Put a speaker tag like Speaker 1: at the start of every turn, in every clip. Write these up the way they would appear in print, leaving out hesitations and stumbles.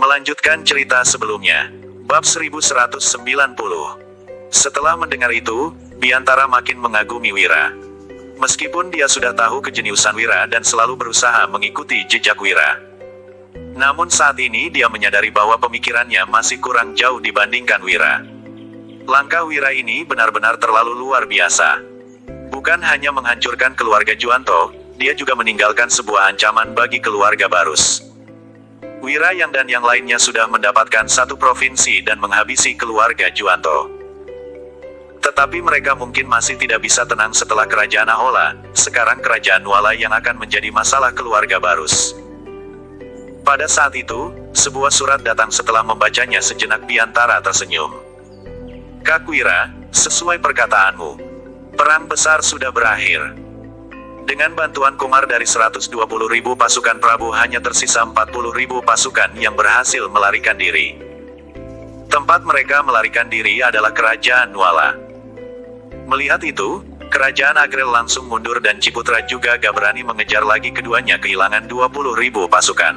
Speaker 1: Melanjutkan cerita sebelumnya. Bab 1190. Setelah mendengar itu, Biantara makin mengagumi Wira. Meskipun dia sudah tahu kejeniusan Wira dan selalu berusaha mengikuti jejak Wira. Namun saat ini dia menyadari bahwa pemikirannya masih kurang jauh dibandingkan Wira. Langkah Wira ini benar-benar terlalu luar biasa. Bukan hanya menghancurkan keluarga Juanto, dia juga meninggalkan sebuah ancaman bagi keluarga Barus. Wira dan yang lainnya sudah mendapatkan satu provinsi dan menghabisi keluarga Juanto. Tetapi mereka mungkin masih tidak bisa tenang setelah kerajaan Ahola, sekarang kerajaan Nuala yang akan menjadi masalah keluarga Barus. Pada saat itu, sebuah surat datang setelah membacanya sejenak Biantara tersenyum. Kak Wira, sesuai perkataanmu, perang besar sudah berakhir. Dengan bantuan Kumar dari 120.000 pasukan Prabu hanya tersisa 40.000 pasukan yang berhasil melarikan diri. Tempat mereka melarikan diri adalah kerajaan Nuala. Melihat itu, kerajaan Agrel langsung mundur dan Ciputra juga gak berani mengejar lagi, keduanya kehilangan 20.000 pasukan.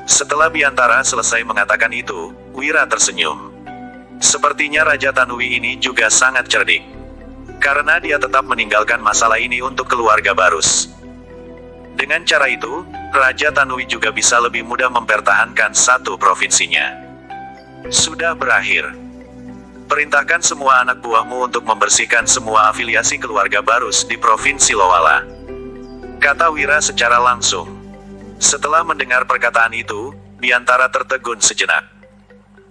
Speaker 1: Setelah Biantara selesai mengatakan itu, Wira tersenyum. Sepertinya Raja Tanui ini juga sangat cerdik. Karena dia tetap meninggalkan masalah ini untuk keluarga Barus. Dengan cara itu, Raja Tanui juga bisa lebih mudah mempertahankan satu provinsinya. Sudah berakhir. Perintahkan semua anak buahmu untuk membersihkan semua afiliasi keluarga Barus di Provinsi Lowala, kata Wira secara langsung. Setelah mendengar perkataan itu, Biantara tertegun sejenak.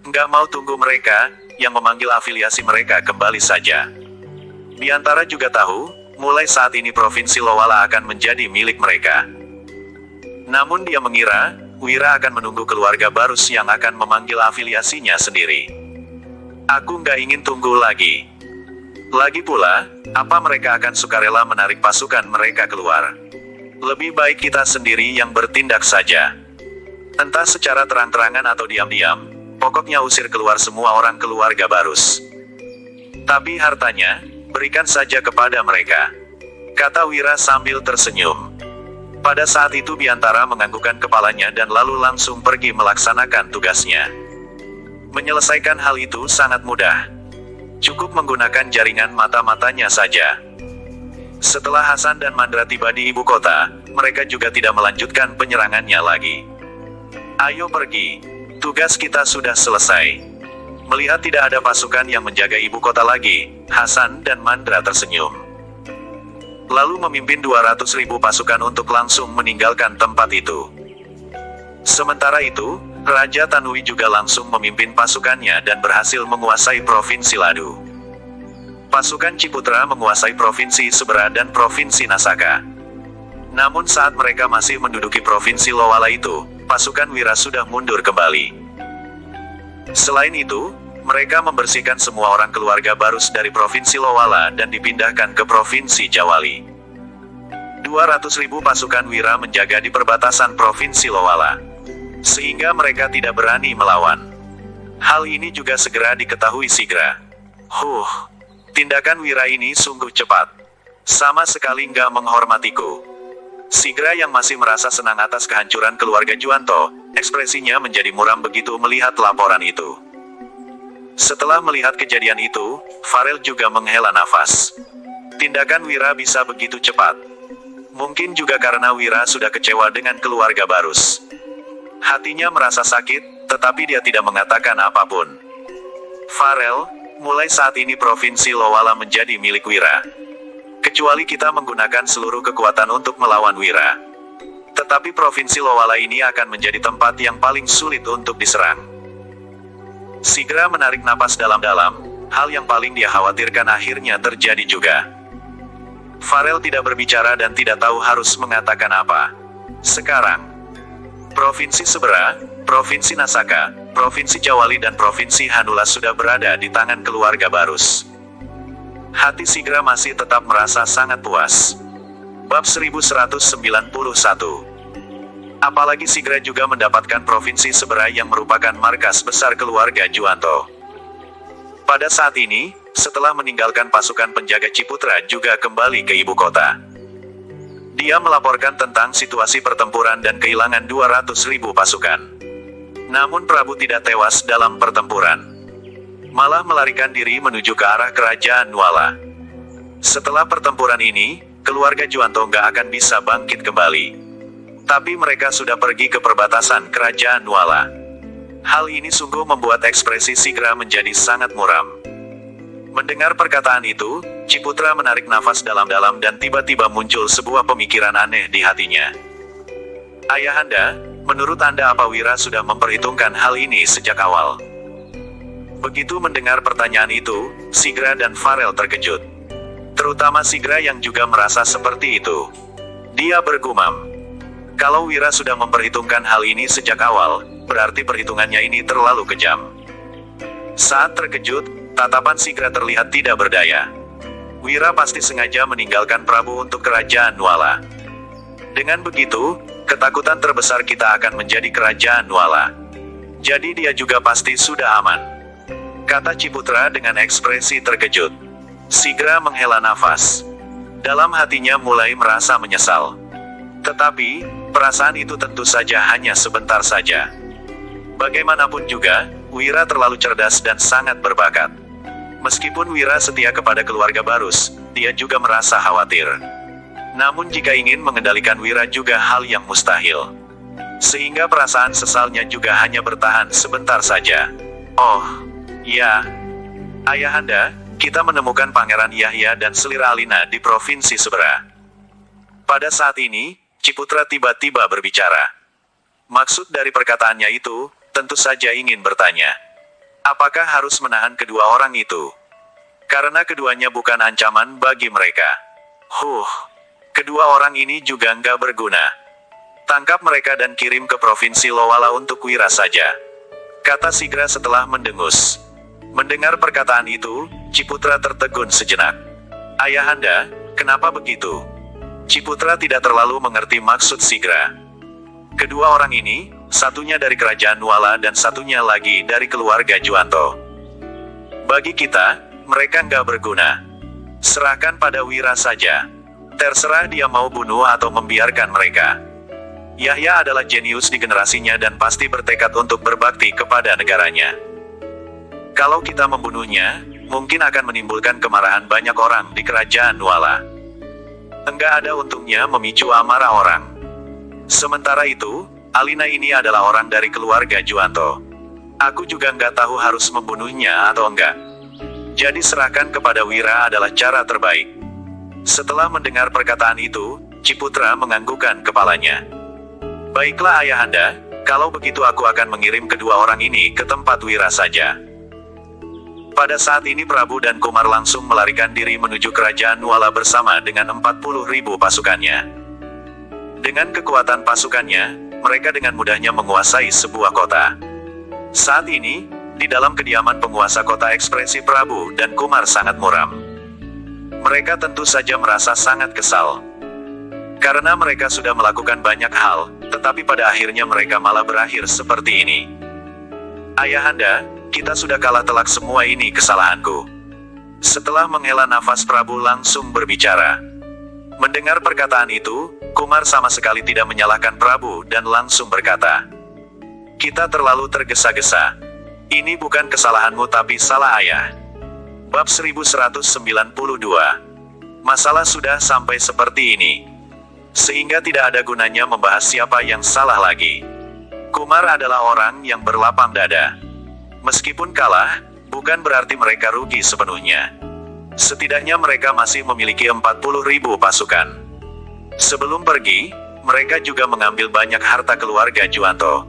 Speaker 1: Nggak mau tunggu mereka, yang memanggil afiliasi mereka kembali saja. Biantara juga tahu, mulai saat ini Provinsi Lowala akan menjadi milik mereka. Namun dia mengira, Wira akan menunggu keluarga Barus yang akan memanggil afiliasinya sendiri. Aku nggak ingin tunggu lagi. Lagi pula, apa mereka akan sukarela menarik pasukan mereka keluar? Lebih baik kita sendiri yang bertindak saja. Entah secara terang-terangan atau diam-diam, pokoknya usir keluar semua orang keluarga Barus. Tapi hartanya, berikan saja kepada mereka, kata Wira sambil tersenyum. Pada saat itu Biantara menganggukkan kepalanya dan lalu langsung pergi melaksanakan tugasnya. Menyelesaikan hal itu sangat mudah. Cukup menggunakan jaringan mata-matanya saja. Setelah Hasan dan Mandra tiba di ibu kota, mereka juga tidak melanjutkan penyerangannya lagi. Ayo pergi. Tugas kita sudah selesai. Melihat tidak ada pasukan yang menjaga ibu kota lagi, Hasan dan Mandra tersenyum. Lalu memimpin 200.000 pasukan untuk langsung meninggalkan tempat itu. Sementara itu, Raja Tanui juga langsung memimpin pasukannya dan berhasil menguasai Provinsi Ladu. Pasukan Ciputra menguasai Provinsi Sebera dan Provinsi Nasaka. Namun saat mereka masih menduduki Provinsi Lowala itu, pasukan Wira sudah mundur kembali. Selain itu, mereka membersihkan semua orang keluarga Barus dari Provinsi Lowala dan dipindahkan ke Provinsi Jawali. 200.000 pasukan Wira menjaga di perbatasan Provinsi Lowala, sehingga mereka tidak berani melawan. Hal ini juga segera diketahui Sigra. Tindakan Wira ini sungguh cepat. Sama sekali nggak menghormatiku. Sigra yang masih merasa senang atas kehancuran keluarga Juanto, ekspresinya menjadi muram begitu melihat laporan itu. Setelah melihat kejadian itu, Farel juga menghela nafas. Tindakan Wira bisa begitu cepat. Mungkin juga karena Wira sudah kecewa dengan keluarga Barus. Hatinya merasa sakit, tetapi dia tidak mengatakan apapun. Farel, mulai saat ini Provinsi Lowala menjadi milik Wira. Kecuali kita menggunakan seluruh kekuatan untuk melawan Wira. Tetapi Provinsi Lowala ini akan menjadi tempat yang paling sulit untuk diserang. Sigra menarik napas dalam-dalam, hal yang paling dia khawatirkan akhirnya terjadi juga. Farel tidak berbicara dan tidak tahu harus mengatakan apa. Sekarang, Provinsi Sebera, Provinsi Nasaka, Provinsi Jawali dan Provinsi Hanula sudah berada di tangan keluarga Barus. Hati Sigra masih tetap merasa sangat puas. Bab 1191. Apalagi Sigra juga mendapatkan Provinsi Sebera yang merupakan markas besar keluarga Juanto. Pada saat ini, setelah meninggalkan pasukan penjaga Ciputra juga kembali ke ibu kota. Dia melaporkan tentang situasi pertempuran dan kehilangan 200.000 pasukan. Namun Prabu tidak tewas dalam pertempuran. Malah melarikan diri menuju ke arah kerajaan Nuala. Setelah pertempuran ini, keluarga Juanto nggak akan bisa bangkit kembali. Tapi mereka sudah pergi ke perbatasan kerajaan Nuala. Hal ini sungguh membuat ekspresi Sigra menjadi sangat muram. Mendengar perkataan itu, Ciputra menarik nafas dalam-dalam dan tiba-tiba muncul sebuah pemikiran aneh di hatinya. Ayahanda, menurut Anda apa Wira sudah memperhitungkan hal ini sejak awal? Begitu mendengar pertanyaan itu, Sigra dan Farel terkejut. Terutama Sigra yang juga merasa seperti itu. Dia bergumam. Kalau Wira sudah memperhitungkan hal ini sejak awal, berarti perhitungannya ini terlalu kejam. Saat terkejut, tatapan Sigra terlihat tidak berdaya. Wira pasti sengaja meninggalkan Prabu untuk kerajaan Nuala. Dengan begitu, ketakutan terbesar kita akan menjadi kerajaan Nuala. Jadi dia juga pasti sudah aman, kata Ciputra dengan ekspresi terkejut. Sigra menghela nafas. Dalam hatinya mulai merasa menyesal. Tetapi, perasaan itu tentu saja hanya sebentar saja. Bagaimanapun juga, Wira terlalu cerdas dan sangat berbakat. Meskipun Wira setia kepada keluarga Barus, dia juga merasa khawatir. Namun jika ingin mengendalikan Wira juga hal yang mustahil. Sehingga perasaan sesalnya juga hanya bertahan sebentar saja. Oh, ya. Ayahanda, kita menemukan Pangeran Yahya dan Selira Alina di Provinsi Seberang. Pada saat ini, Ciputra tiba-tiba berbicara. Maksud dari perkataannya itu, tentu saja ingin bertanya. Apakah harus menahan kedua orang itu? Karena keduanya bukan ancaman bagi mereka. Kedua orang ini juga nggak berguna. Tangkap mereka dan kirim ke Provinsi Lowala untuk Wira saja, kata Sigra setelah mendengus. Mendengar perkataan itu, Ciputra tertegun sejenak. Ayahanda, kenapa begitu? Ciputra tidak terlalu mengerti maksud Sigra. Kedua orang ini, satunya dari kerajaan Nuala dan satunya lagi dari keluarga Juanto. Bagi kita, mereka nggak berguna. Serahkan pada Wira saja. Terserah dia mau bunuh atau membiarkan mereka. Yahya adalah jenius di generasinya dan pasti bertekad untuk berbakti kepada negaranya. Kalau kita membunuhnya, mungkin akan menimbulkan kemarahan banyak orang di kerajaan Nuala. Enggak ada untungnya memicu amarah orang. Sementara itu, Alina ini adalah orang dari keluarga Juanto. Aku juga nggak tahu harus membunuhnya atau enggak. Jadi serahkan kepada Wira adalah cara terbaik. Setelah mendengar perkataan itu, Ciputra menganggukkan kepalanya. Baiklah Ayahanda, kalau begitu aku akan mengirim kedua orang ini ke tempat Wira saja. Pada saat ini Prabu dan Kumar langsung melarikan diri menuju kerajaan Nuala bersama dengan 40.000 pasukannya. Dengan kekuatan pasukannya, mereka dengan mudahnya menguasai sebuah kota. Saat ini, di dalam kediaman penguasa kota ekspresi Prabu dan Kumar sangat muram. Mereka tentu saja merasa sangat kesal. Karena mereka sudah melakukan banyak hal, tetapi pada akhirnya mereka malah berakhir seperti ini. Ayahanda, kita sudah kalah telak, semua ini kesalahanku. Setelah menghela nafas Prabu langsung berbicara. Mendengar perkataan itu, Kumar sama sekali tidak menyalahkan Prabu dan langsung berkata, kita terlalu tergesa-gesa. Ini bukan kesalahanmu tapi salah ayah. Bab 1192. Masalah sudah sampai seperti ini. Sehingga tidak ada gunanya membahas siapa yang salah lagi. Kumar adalah orang yang berlapang dada. Meskipun kalah, bukan berarti mereka rugi sepenuhnya. Setidaknya mereka masih memiliki 40.000 pasukan. Sebelum pergi, mereka juga mengambil banyak harta keluarga Juanto.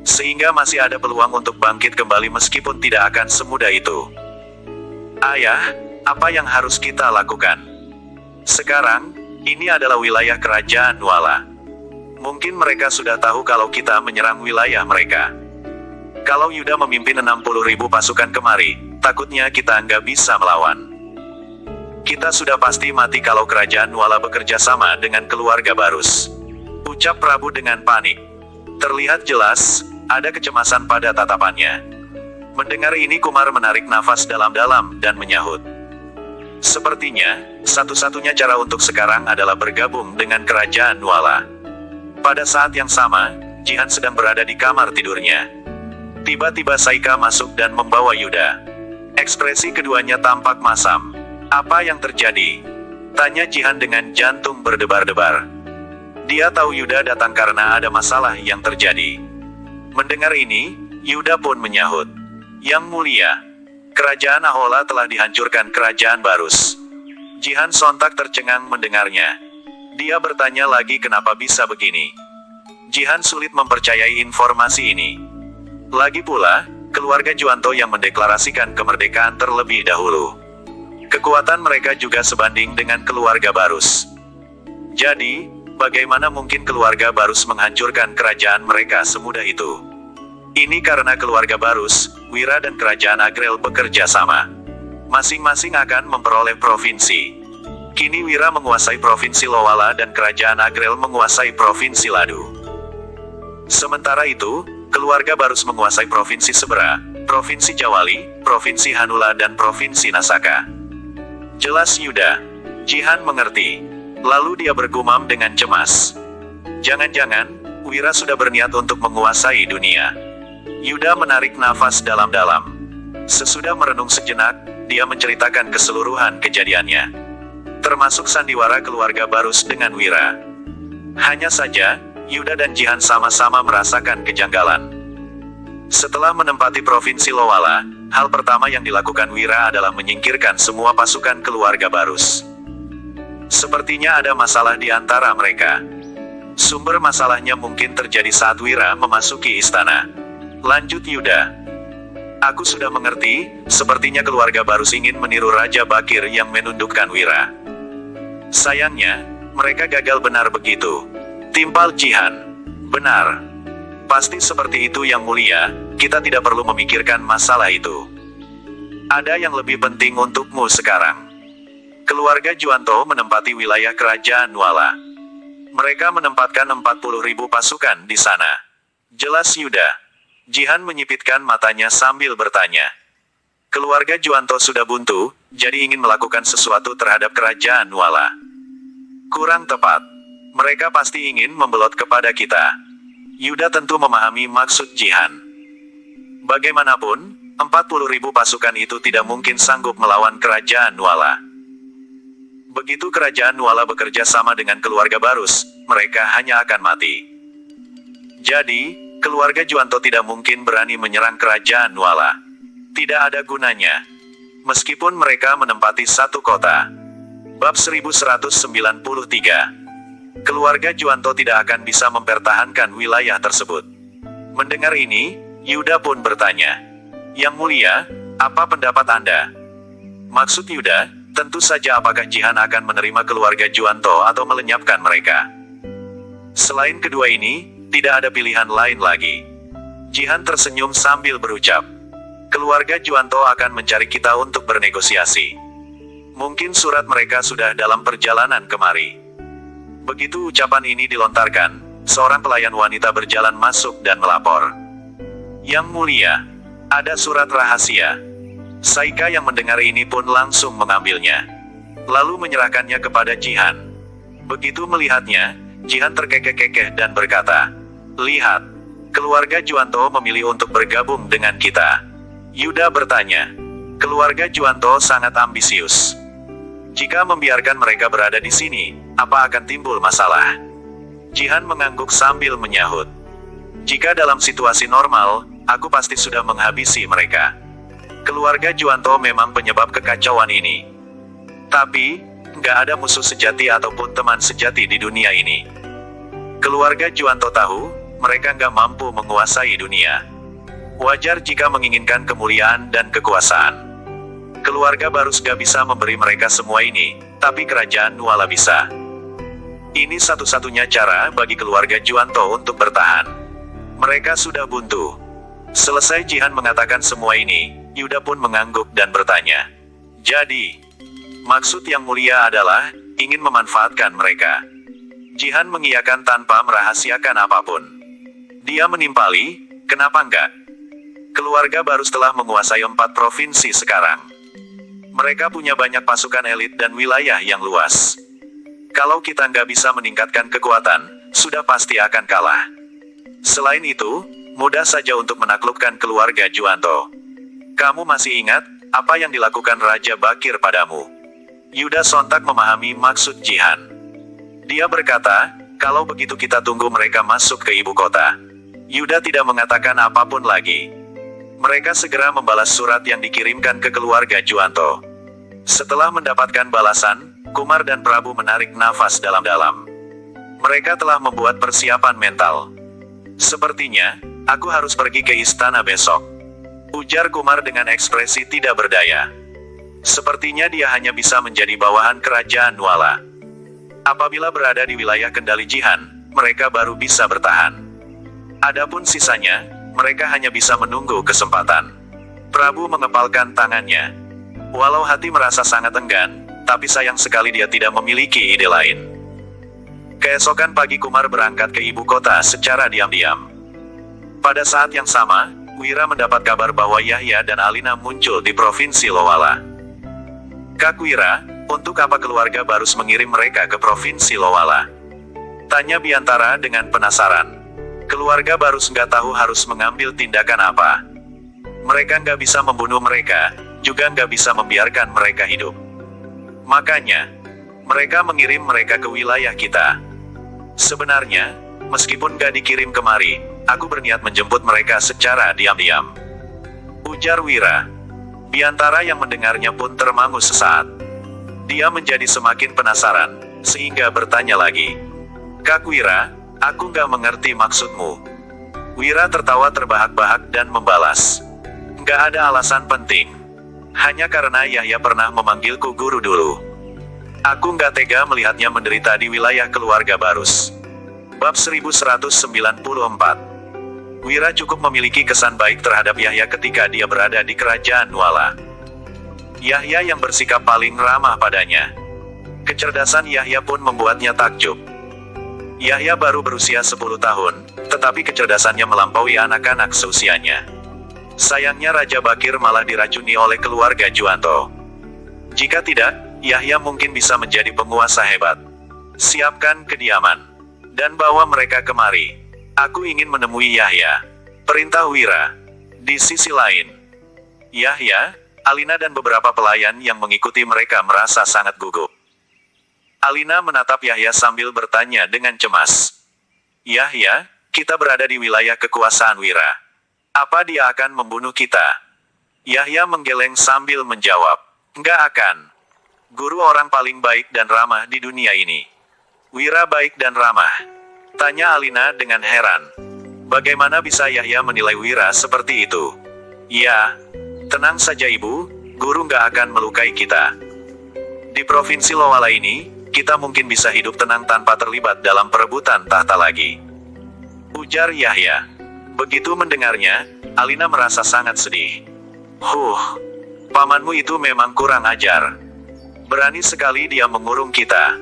Speaker 1: Sehingga masih ada peluang untuk bangkit kembali meskipun tidak akan semudah itu. Ayah, apa yang harus kita lakukan? Sekarang, ini adalah wilayah kerajaan Nuala. Mungkin mereka sudah tahu kalau kita menyerang wilayah mereka. Kalau Yuda memimpin 60.000 pasukan kemari, takutnya kita nggak bisa melawan. Kita sudah pasti mati kalau kerajaan Nuala bekerja sama dengan keluarga Barus, ucap Prabu dengan panik. Terlihat jelas, ada kecemasan pada tatapannya. Mendengar ini Kumar menarik nafas dalam-dalam dan menyahut. Sepertinya, satu-satunya cara untuk sekarang adalah bergabung dengan kerajaan Nuala. Pada saat yang sama, Jihan sedang berada di kamar tidurnya. Tiba-tiba Saika masuk dan membawa Yuda. Ekspresi keduanya tampak masam. Apa yang terjadi? Tanya Jihan dengan jantung berdebar-debar. Dia tahu Yuda datang karena ada masalah yang terjadi. Mendengar ini, Yuda pun menyahut. Yang mulia, kerajaan Ahola telah dihancurkan kerajaan Barus. Jihan sontak tercengang mendengarnya. Dia bertanya lagi kenapa bisa begini. Jihan sulit mempercayai informasi ini. Lagi pula, keluarga Juanto yang mendeklarasikan kemerdekaan terlebih dahulu. Kekuatan mereka juga sebanding dengan keluarga Barus. Jadi, bagaimana mungkin keluarga Barus menghancurkan kerajaan mereka semudah itu? Ini karena keluarga Barus, Wira dan kerajaan Agrel bekerja sama. Masing-masing akan memperoleh provinsi. Kini Wira menguasai provinsi Lowala dan kerajaan Agrel menguasai provinsi Ladu. Sementara itu, keluarga Barus menguasai provinsi Sebera, provinsi Jawali, provinsi Hanula dan provinsi Nasaka. Jelas Yuda. Jihan mengerti. Lalu dia bergumam dengan cemas. Jangan-jangan, Wira sudah berniat untuk menguasai dunia. Yuda menarik nafas dalam-dalam. Sesudah merenung sejenak, dia menceritakan keseluruhan kejadiannya. Termasuk sandiwara keluarga Barus dengan Wira. Hanya saja, Yuda dan Jihan sama-sama merasakan kejanggalan. Setelah menempati provinsi Lowala, hal pertama yang dilakukan Wira adalah menyingkirkan semua pasukan keluarga Barus. Sepertinya ada masalah di antara mereka. Sumber masalahnya mungkin terjadi saat Wira memasuki istana. Lanjut Yuda. Aku sudah mengerti, sepertinya keluarga Barus ingin meniru Raja Bakir yang menundukkan Wira. Sayangnya, mereka gagal benar begitu. Timpal Jihan. Benar. Pasti seperti itu yang mulia, kita tidak perlu memikirkan masalah itu. Ada yang lebih penting untukmu sekarang. Keluarga Juanto menempati wilayah kerajaan Nuala. Mereka menempatkan 40.000 pasukan di sana. Jelas Yuda. Jihan menyipitkan matanya sambil bertanya. Keluarga Juanto sudah buntu, jadi ingin melakukan sesuatu terhadap kerajaan Nuala. Kurang tepat. Mereka pasti ingin membelot kepada kita. Yuda tentu memahami maksud Jihan. Bagaimanapun, 40.000 pasukan itu tidak mungkin sanggup melawan kerajaan Nuala. Begitu kerajaan Nuala bekerja sama dengan keluarga Barus, mereka hanya akan mati. Jadi, keluarga Juanto tidak mungkin berani menyerang kerajaan Nuala. Tidak ada gunanya. Meskipun mereka menempati satu kota. Bab 1193. Keluarga Juanto tidak akan bisa mempertahankan wilayah tersebut. Mendengar ini, Yuda pun bertanya. Yang mulia, apa pendapat Anda? Maksud Yuda, tentu saja apakah Jihan akan menerima keluarga Juanto atau melenyapkan mereka. Selain kedua ini, tidak ada pilihan lain lagi. Jihan tersenyum sambil berucap. Keluarga Juanto akan mencari kita untuk bernegosiasi. Mungkin surat mereka sudah dalam perjalanan kemari. Begitu ucapan ini dilontarkan, seorang pelayan wanita berjalan masuk dan melapor. Yang mulia, ada surat rahasia. Saika yang mendengar ini pun langsung mengambilnya. Lalu menyerahkannya kepada Jihan. Begitu melihatnya, Jihan terkekeh-kekeh dan berkata, lihat, keluarga Juanto memilih untuk bergabung dengan kita. Yuda bertanya, keluarga Juanto sangat ambisius. Jika membiarkan mereka berada di sini, apa akan timbul masalah? Jihan mengangguk sambil menyahut. Jika dalam situasi normal, aku pasti sudah menghabisi mereka. Keluarga Juanto memang penyebab kekacauan ini. Tapi, nggak ada musuh sejati ataupun teman sejati di dunia ini. Keluarga Juanto tahu, mereka nggak mampu menguasai dunia. Wajar jika menginginkan kemuliaan dan kekuasaan. Keluarga Barus gak bisa memberi mereka semua ini, tapi kerajaan Nuala bisa. Ini satu-satunya cara bagi keluarga Juanto untuk bertahan. Mereka sudah buntu. Selesai Jihan mengatakan semua ini, Yuda pun mengangguk dan bertanya. Jadi, maksud yang mulia adalah, ingin memanfaatkan mereka. Jihan mengiyakan tanpa merahasiakan apapun. Dia menimpali, kenapa enggak? Keluarga Barus telah menguasai 4 provinsi sekarang. Mereka punya banyak pasukan elit dan wilayah yang luas. Kalau kita nggak bisa meningkatkan kekuatan, sudah pasti akan kalah. Selain itu, mudah saja untuk menaklukkan keluarga Juanto. Kamu masih ingat apa yang dilakukan Raja Bakir padamu? Yuda sontak memahami maksud Jihan. Dia berkata, kalau begitu kita tunggu mereka masuk ke ibu kota. Yuda tidak mengatakan apapun lagi. Mereka segera membalas surat yang dikirimkan ke keluarga Juanto. Setelah mendapatkan balasan, Kumar dan Prabu menarik nafas dalam-dalam. Mereka telah membuat persiapan mental. Sepertinya, aku harus pergi ke istana besok, ujar Kumar dengan ekspresi tidak berdaya. Sepertinya dia hanya bisa menjadi bawahan kerajaan Nuala. Apabila berada di wilayah kendali Jihan, mereka baru bisa bertahan. Adapun sisanya, mereka hanya bisa menunggu kesempatan. Prabu mengepalkan tangannya. Walau hati merasa sangat enggan, tapi sayang sekali dia tidak memiliki ide lain. Keesokan pagi Kumar berangkat ke ibu kota secara diam-diam. Pada saat yang sama, Wira mendapat kabar bahwa Yahya dan Alina muncul di Provinsi Lowala. Kak Wira, untuk apa keluarga Barus mengirim mereka ke Provinsi Lowala? Tanya Biantara dengan penasaran. Keluarga Barus nggak tahu harus mengambil tindakan apa. Mereka nggak bisa membunuh mereka, juga nggak bisa membiarkan mereka hidup. Makanya, mereka mengirim mereka ke wilayah kita. Sebenarnya, meskipun nggak dikirim kemari, aku berniat menjemput mereka secara diam-diam, ujar Wira. Biantara yang mendengarnya pun termangu sesaat. Dia menjadi semakin penasaran, sehingga bertanya lagi. Kak Wira, aku nggak mengerti maksudmu. Wira tertawa terbahak-bahak dan membalas. Nggak ada alasan penting. Hanya karena Yahya pernah memanggilku guru dulu. Aku nggak tega melihatnya menderita di wilayah keluarga Barus. Bab 1194. Wira cukup memiliki kesan baik terhadap Yahya ketika dia berada di kerajaan Nuala. Yahya yang bersikap paling ramah padanya. Kecerdasan Yahya pun membuatnya takjub. Yahya baru berusia 10 tahun, tetapi kecerdasannya melampaui anak-anak seusianya. Sayangnya Raja Bakir malah diracuni oleh keluarga Juanto. Jika tidak, Yahya mungkin bisa menjadi penguasa hebat. Siapkan kediaman, dan bawa mereka kemari. Aku ingin menemui Yahya, perintah Wira. Di sisi lain, Yahya, Alina dan beberapa pelayan yang mengikuti mereka merasa sangat gugup. Alina menatap Yahya sambil bertanya dengan cemas. Yahya, kita berada di wilayah kekuasaan Wira. Apa dia akan membunuh kita? Yahya menggeleng sambil menjawab. Nggak akan. Guru orang paling baik dan ramah di dunia ini. Wira baik dan ramah? Tanya Alina dengan heran. Bagaimana bisa Yahya menilai Wira seperti itu? Ya, tenang saja ibu, guru nggak akan melukai kita. Di Provinsi Lowala ini, kita mungkin bisa hidup tenang tanpa terlibat dalam perebutan tahta lagi, ujar Yahya. Begitu mendengarnya, Alina merasa sangat sedih. Pamanmu itu memang kurang ajar. Berani sekali dia mengurung kita.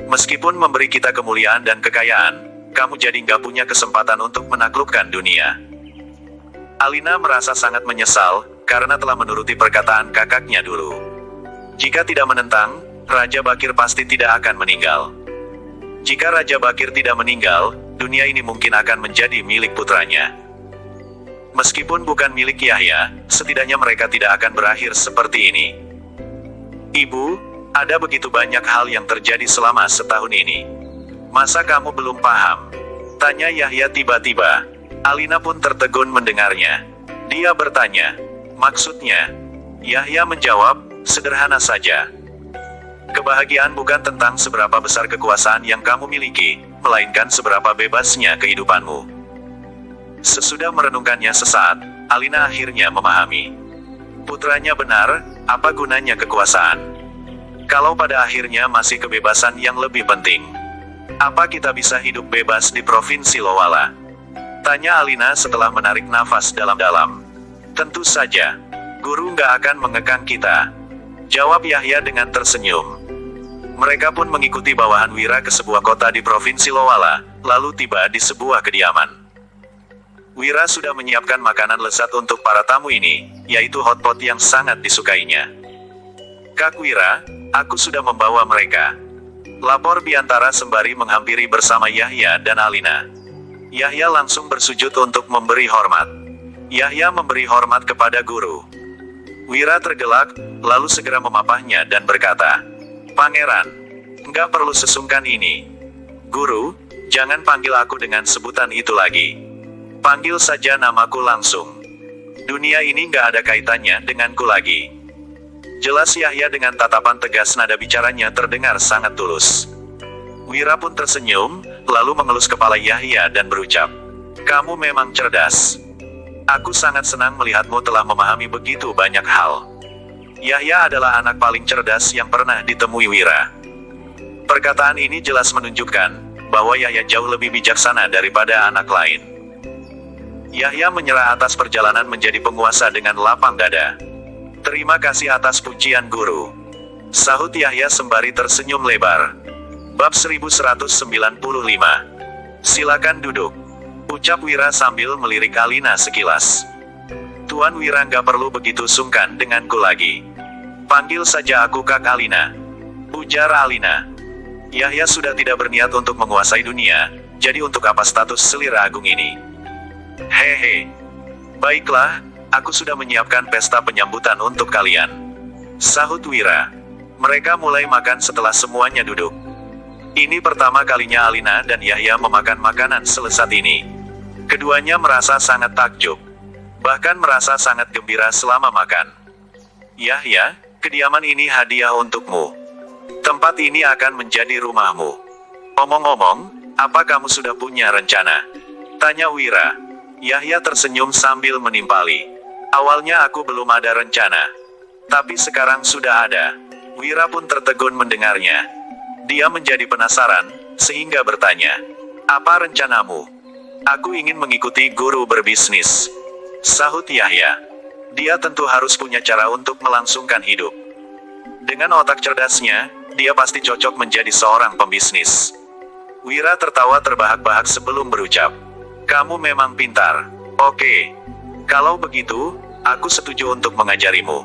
Speaker 1: Meskipun memberi kita kemuliaan dan kekayaan, kamu jadi nggak punya kesempatan untuk menaklukkan dunia. Alina merasa sangat menyesal, karena telah menuruti perkataan kakaknya dulu. Jika tidak menentang, Raja Bakir pasti tidak akan meninggal. Jika Raja Bakir tidak meninggal, dunia ini mungkin akan menjadi milik putranya. Meskipun bukan milik Yahya, setidaknya mereka tidak akan berakhir seperti ini. Ibu, ada begitu banyak hal yang terjadi selama setahun ini. Masa kamu belum paham? Tanya Yahya tiba-tiba. Alina pun tertegun mendengarnya. Dia bertanya, maksudnya? Yahya menjawab, sederhana saja. Kebahagiaan bukan tentang seberapa besar kekuasaan yang kamu miliki, melainkan seberapa bebasnya kehidupanmu. Sesudah merenungkannya sesaat, Alina akhirnya memahami. Putranya benar, apa gunanya kekuasaan? Kalau pada akhirnya masih kebebasan yang lebih penting. Apa kita bisa hidup bebas di Provinsi Lowala? Tanya Alina setelah menarik nafas dalam-dalam. Tentu saja. Guru nggak akan mengekang kita. Jawab Yahya dengan tersenyum. Mereka pun mengikuti bawahan Wira ke sebuah kota di Provinsi Lowala, lalu tiba di sebuah kediaman. Wira sudah menyiapkan makanan lezat untuk para tamu ini, yaitu hotpot yang sangat disukainya. Kak Wira, aku sudah membawa mereka. Lapor Biantara sembari menghampiri bersama Yahya dan Alina. Yahya langsung bersujud untuk memberi hormat. Yahya memberi hormat kepada guru. Wira tergelak, lalu segera memapahnya dan berkata, "Pangeran, nggak perlu sesungkan ini. Guru, jangan panggil aku dengan sebutan itu lagi. Panggil saja namaku langsung. Dunia ini nggak ada kaitannya denganku lagi." Jelas Yahya dengan tatapan tegas, nada bicaranya terdengar sangat tulus. Wira pun tersenyum, lalu mengelus kepala Yahya dan berucap, "Kamu memang cerdas. Aku sangat senang melihatmu telah memahami begitu banyak hal." Yahya adalah anak paling cerdas yang pernah ditemui Wira. Perkataan ini jelas menunjukkan bahwa Yahya jauh lebih bijaksana daripada anak lain. Yahya menyerah atas perjalanan menjadi penguasa dengan lapang dada. "Terima kasih atas pujian guru," sahut Yahya sembari tersenyum lebar. Bab 1195. "Silakan duduk," ucap Wira sambil melirik Alina sekilas. "Tuan Wira nggak perlu begitu sungkan denganku lagi. Panggil saja aku Kak Alina," ujar Alina. Yahya sudah tidak berniat untuk menguasai dunia, jadi untuk apa status selir agung ini? "Hehe. Baiklah, aku sudah menyiapkan pesta penyambutan untuk kalian," sahut Wira. Mereka mulai makan setelah semuanya duduk. Ini pertama kalinya Alina dan Yahya memakan makanan selesat ini. Keduanya merasa sangat takjub. Bahkan merasa sangat gembira selama makan. "Yahya, kediaman ini hadiah untukmu. Tempat ini akan menjadi rumahmu. Omong-omong, apa kamu sudah punya rencana?" tanya Wira. Yahya tersenyum sambil menimpali. "Awalnya aku belum ada rencana. Tapi sekarang sudah ada." Wira pun tertegun mendengarnya. Dia menjadi penasaran, sehingga bertanya, "Apa rencanamu?" "Aku ingin mengikuti guru berbisnis," sahut Yahya. Dia tentu harus punya cara untuk melangsungkan hidup. Dengan otak cerdasnya, dia pasti cocok menjadi seorang pembisnis. Wira tertawa terbahak-bahak sebelum berucap, "Kamu memang pintar. Oke. Kalau begitu, aku setuju untuk mengajarimu."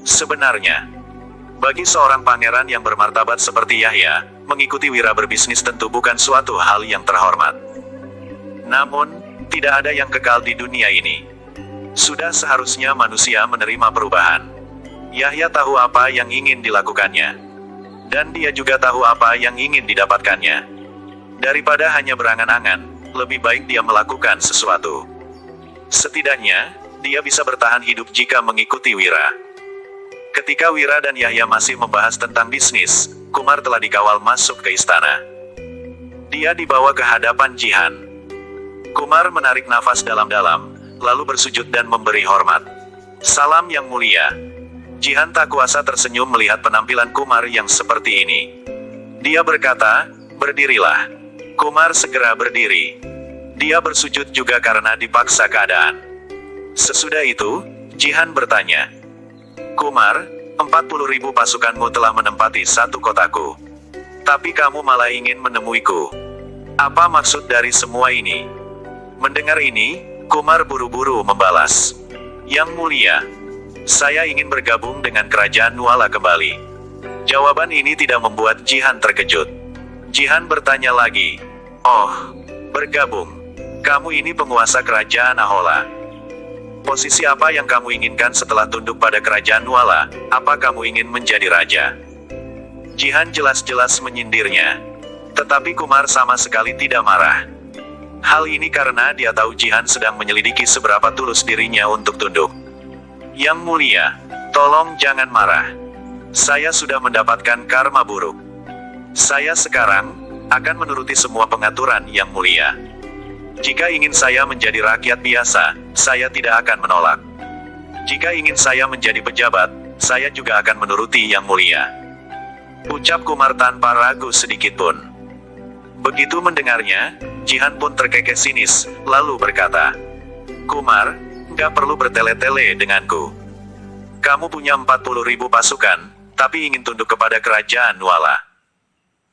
Speaker 1: Sebenarnya, bagi seorang pangeran yang bermartabat seperti Yahya, mengikuti Wira berbisnis tentu bukan suatu hal yang terhormat. Namun, tidak ada yang kekal di dunia ini. Sudah seharusnya manusia menerima perubahan. Yahya tahu apa yang ingin dilakukannya. Dan dia juga tahu apa yang ingin didapatkannya. Daripada hanya berangan-angan, lebih baik dia melakukan sesuatu. Setidaknya, dia bisa bertahan hidup jika mengikuti Wira. Ketika Wira dan Yahya masih membahas tentang bisnis, Kumar telah dikawal masuk ke istana. Dia dibawa ke hadapan Jihan. Kumar menarik nafas dalam-dalam, lalu bersujud dan memberi hormat. "Salam yang mulia." Jihan tak kuasa tersenyum melihat penampilan Kumar yang seperti ini. Dia berkata, "Berdirilah." Kumar segera berdiri. Dia bersujud juga karena dipaksa keadaan. Sesudah itu, Jihan bertanya, "Kumar, 40.000 pasukanmu telah menempati satu kotaku. Tapi kamu malah ingin menemuiku. Apa maksud dari semua ini?" Mendengar ini, Kumar buru-buru membalas, "Yang mulia, saya ingin bergabung dengan kerajaan Nuala kembali." Jawaban ini tidak membuat Jihan terkejut. Jihan bertanya lagi, "Oh, bergabung? Kamu ini penguasa kerajaan Ahola. Posisi apa yang kamu inginkan setelah tunduk pada kerajaan Nuala? Apa kamu ingin menjadi raja?" Jihan jelas-jelas menyindirnya. Tetapi Kumar sama sekali tidak marah. Hal ini karena dia tahu Jihan sedang menyelidiki seberapa tulus dirinya untuk tunduk. "Yang mulia, tolong jangan marah. Saya sudah mendapatkan karma buruk. Saya sekarang akan menuruti semua pengaturan yang mulia. Jika ingin saya menjadi rakyat biasa, saya tidak akan menolak. Jika ingin saya menjadi pejabat, saya juga akan menuruti yang mulia," ucap Kumar tanpa ragu sedikitpun. Begitu mendengarnya, Jihan pun terkekeh sinis, lalu berkata, "Kumar, nggak perlu bertele-tele denganku. Kamu punya 40.000 pasukan, tapi ingin tunduk kepada kerajaan Nuala.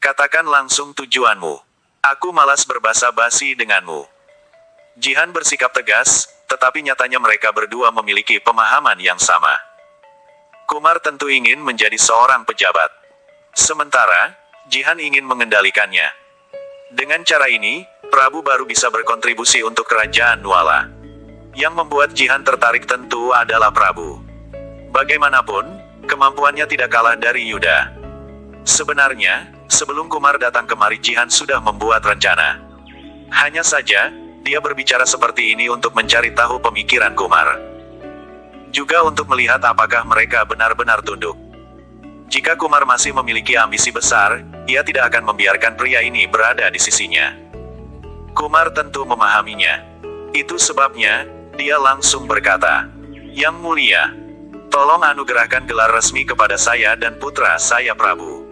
Speaker 1: Katakan langsung tujuanmu. Aku malas berbasa-basi denganmu." Jihan bersikap tegas, tetapi nyatanya mereka berdua memiliki pemahaman yang sama. Kumar tentu ingin menjadi seorang pejabat. Sementara, Jihan ingin mengendalikannya. Dengan cara ini, Prabu baru bisa berkontribusi untuk kerajaan Nuala. Yang membuat Jihan tertarik tentu adalah Prabu. Bagaimanapun, kemampuannya tidak kalah dari Yuda. Sebenarnya, sebelum Kumar datang kemari Jihan sudah membuat rencana. Hanya saja, dia berbicara seperti ini untuk mencari tahu pemikiran Kumar. Juga untuk melihat apakah mereka benar-benar tunduk. Jika Kumar masih memiliki ambisi besar, ia tidak akan membiarkan pria ini berada di sisinya. Kumar tentu memahaminya. Itu sebabnya, dia langsung berkata, "Yang mulia, tolong anugerahkan gelar resmi kepada saya dan putra saya Prabu."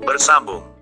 Speaker 1: Bersambung.